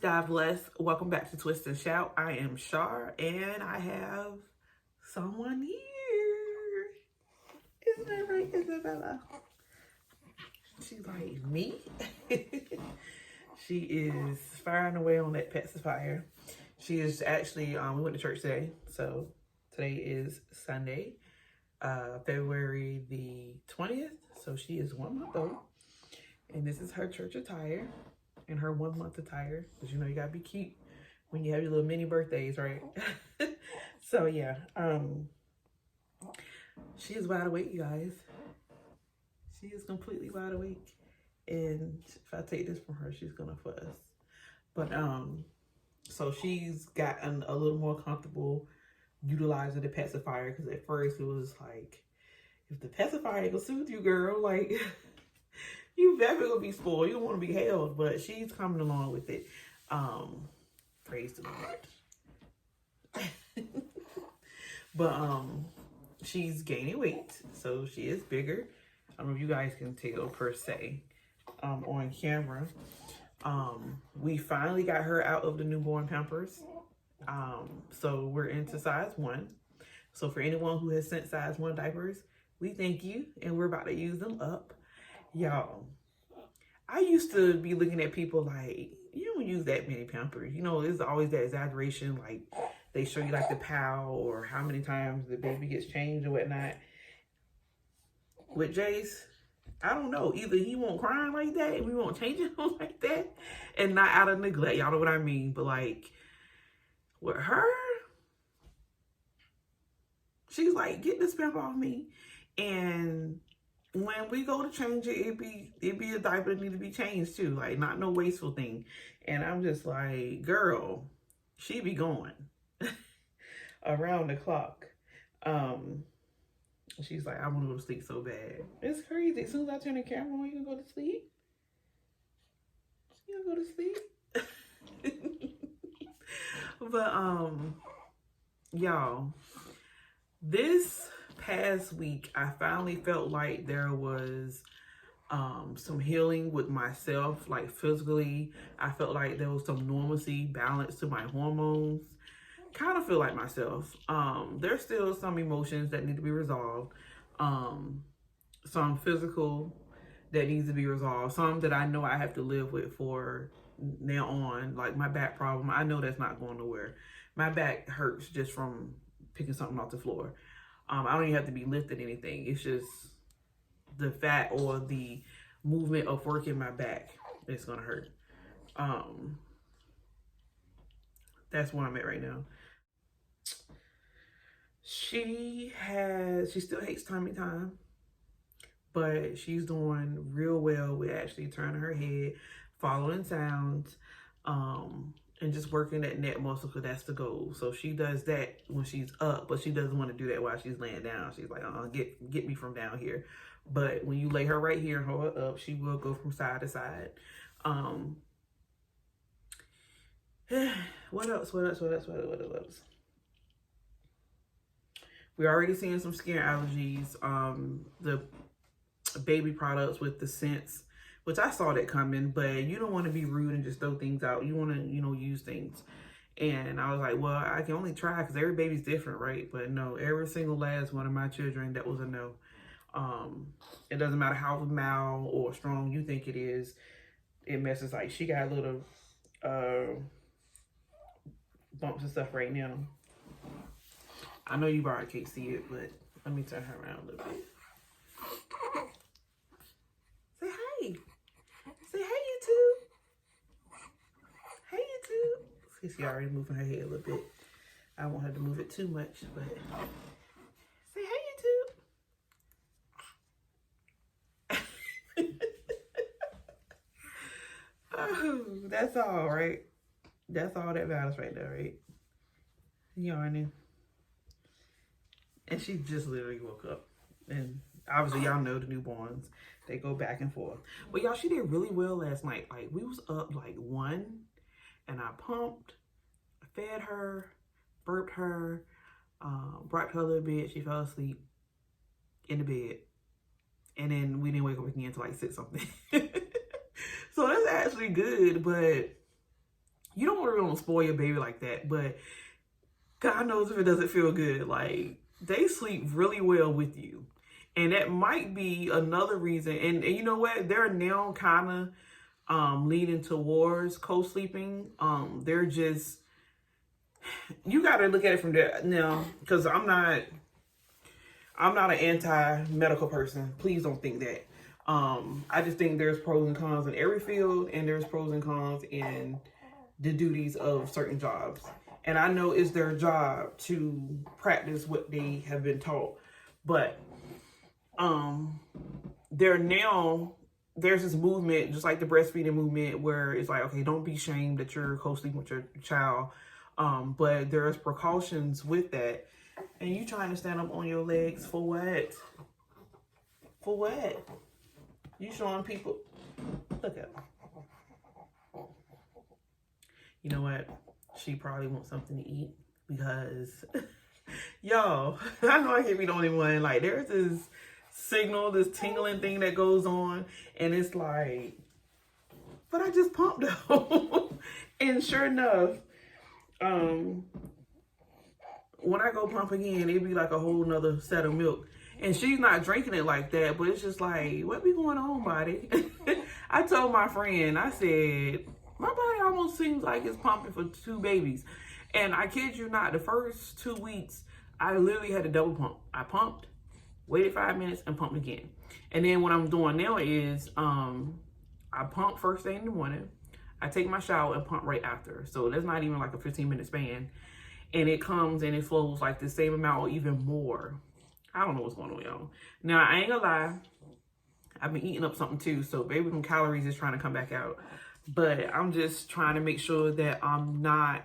God bless. Welcome back to Twist and Shout. I am Shar, and I have someone here. Isn't that right, Isabella? She's like me. She is firing away on that pacifier. She is actually, we went to church today. So today is Sunday, February the 20th. So she is 1 month old. And this is her church attire and her 1 month attire. Because you know you gotta be cute when you have your little mini birthdays, right? So yeah, she is wide awake, you guys. She is completely wide awake. And if I take this from her, she's gonna fuss. But so she's gotten a little more comfortable utilizing the pacifier, because at first it was like, if the pacifier ain't gonna soothe you, girl, like you definitely gonna be spoiled. You don't want to be held. But she's coming along with it. Praise the Lord. But she's gaining weight, so she is bigger. I don't know if you guys can tell per se on camera. We finally got her out of the newborn Pampers. So we're into size 1. So for anyone who has sent size 1 diapers, we thank you, and we're about to use them up. Y'all, I used to be looking at people like, you don't use that many Pampers. You know, there's always that exaggeration, like they show you like the POW or how many times the baby gets changed or whatnot. With Jace, I don't know. Either he won't cry like that and we won't change him like that, and not out of neglect. Y'all know what I mean. But like with her, she's like, get this pamper off me. And when we go to change it, it'd be a diaper that need to be changed too. Like, not no wasteful thing. And I'm just like, girl, she be going around the clock. She's like, I want to go to sleep so bad. It's crazy. As soon as I turn the camera on, you can go to sleep. You can go to sleep. But y'all, this past week I finally felt like there was some healing with myself, like physically. I felt like there was some normalcy, balance to my hormones. Kind of feel like myself. There's still some emotions that need to be resolved, some physical that needs to be resolved, some that I know I have to live with for now on, like my back problem. I know that's not going nowhere. My back hurts just from picking something off the floor. I don't even have to be lifting anything. It's just the fat or the movement of working my back that's gonna hurt. That's where I'm at right now. She still hates tummy time, but she's doing real well with actually turning her head, following sounds, and just working that neck muscle, because that's the goal. So she does that when she's up, but she doesn't want to do that while she's laying down. She's like, get me from down here. But when you lay her right here and hold her up, she will go from side to side. What else? We're already seeing some skin allergies. The baby products with the scents, which I saw that coming, but you don't want to be rude and just throw things out. You want to, use things. And I was like, well, I can only try, because every baby's different, right? But no, every single last one of my children, that was a no. It doesn't matter how mild or strong you think it is, it messes. Like, she got little bumps and stuff right now. I know you probably can't see it, but let me turn her around a little bit. Say hey. Say hey, YouTube. Hey, YouTube. See, she already moving her head a little bit. I don't want her to move it too much, but say hey, YouTube. Oh, that's all, right? That's all that matters right there, right? Yarning. And she just literally woke up. And obviously y'all know the newborns, they go back and forth. But y'all, she did really well last night. Like, we was up like 1, and I pumped, fed her, burped her, rocked her a little bit. She fell asleep in the bed. And then we didn't wake up again until like 6 something. So that's actually good. But you don't really want to spoil your baby like that, but God knows if it doesn't feel good. Like, they sleep really well with you. And that might be another reason. And you know what? They're now kind of leading towards co-sleeping. They're just, you got to look at it from there now, because I'm not an anti-medical person. Please don't think that. I just think there's pros and cons in every field, and there's pros and cons in the duties of certain jobs. And I know it's their job to practice what they have been taught. But there's this movement, just like the breastfeeding movement, where it's like, okay, don't be ashamed that you're co-sleeping with your child. But there's precautions with that. And you trying to stand up on your legs for what? For what? You showing people, look at her. You know what? She probably wants something to eat, because y'all, I know I can't be the only one. Like, there's this signal, this tingling thing that goes on, and it's like, but I just pumped though. And sure enough, when I go pump again, it'd be like a whole nother set of milk. And she's not drinking it like that, but it's just like, what be going on, body? I told my friend, I said, my body almost seems like it's pumping for 2 babies. And I kid you not, the first 2 weeks, I literally had a double pump. I pumped, waited 5 minutes, and pumped again. And then what I'm doing now is, I pump first thing in the morning. I take my shower and pump right after. So that's not even like a 15-minute span. And it comes and it flows like the same amount or even more. I don't know what's going on, y'all. Now, I ain't gonna lie. I've been eating up something too. So baby, them calories is trying to come back out. But I'm just trying to make sure that I'm not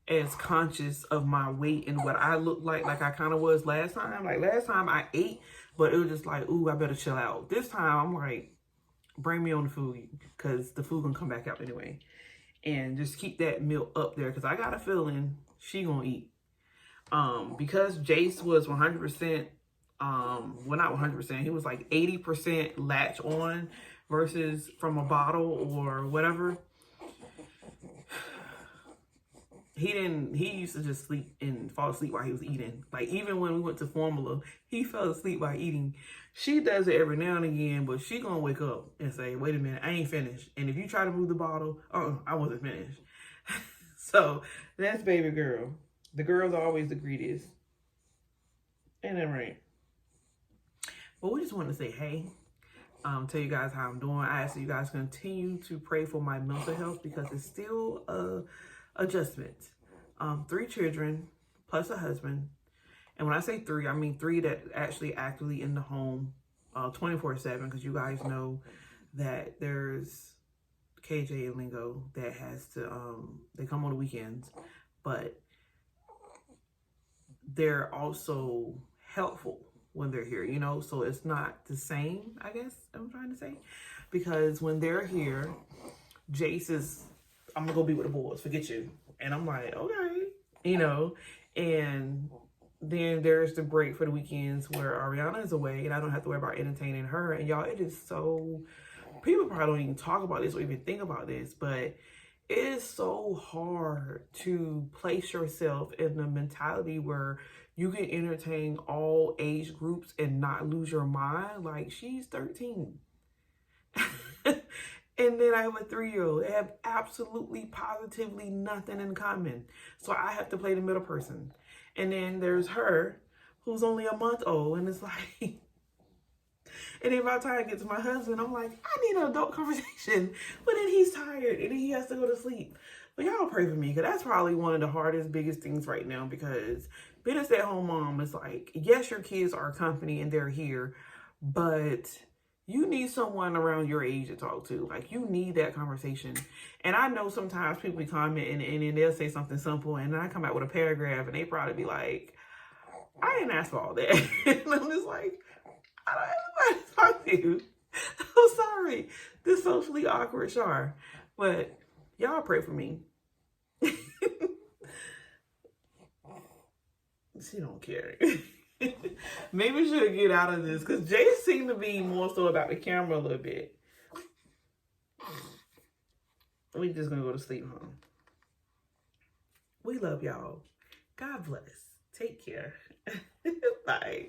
as conscious of my weight and what I look like I kind of was last time. Like, last time I ate, but it was just like, ooh, I better chill out. This time I'm like, bring me on the food, because the food gonna come back out anyway. And just keep that milk up there, because I got a feeling she gonna eat. Because Jace was 100%, well, not 100%, he was like 80% latch on versus from a bottle or whatever. He used to just sleep and fall asleep while he was eating. Like, even when we went to formula, he fell asleep while eating. She does it every now and again, but she gonna wake up and say, wait a minute, I ain't finished. And if you try to move the bottle, I wasn't finished. So that's baby girl. The girls are always the greediest. Ain't that right? But we just want to say, hey, tell you guys how I'm doing. I ask you guys continue to pray for my mental health, because it's still a adjustment. 3 children plus a husband. And when I say 3, I mean 3 that actually actively in the home 24/7, because you guys know that there's KJ and Lingo that has to, they come on the weekends, but they're also helpful when they're here, you know? So it's not the same, I guess I'm trying to say, because when they're here, Jace is, I'm gonna go be with the boys, forget you. And I'm like, okay, you know, and then there's the break for the weekends where Ariana is away and I don't have to worry about entertaining her. And y'all, it is so, people probably don't even talk about this or even think about this, but it is so hard to place yourself in the mentality where you can entertain all age groups and not lose your mind. Like, she's 13. And then I have a 3-year-old. They have absolutely, positively nothing in common. So I have to play the middle person. And then there's her, who's only a month old. And it's like, and then by the time I get to my husband, I'm like, I need an adult conversation. But then he's tired and then he has to go to sleep. But y'all pray for me, because that's probably one of the hardest, biggest things right now, because being a stay-at-home mom is like, yes, your kids are company and they're here, but you need someone around your age to talk to. Like, you need that conversation. And I know sometimes people comment and then they'll say something simple, and then I come out with a paragraph and they probably be like, I didn't ask for all that. And I'm just like, I don't have anybody to talk to. I'm sorry. This socially awkward Char. But y'all pray for me. She don't care. Maybe she'll get out of this, because Jay seemed to be more so about the camera a little bit. We just gonna go to sleep, huh? We love y'all. God bless. Take care. Bye.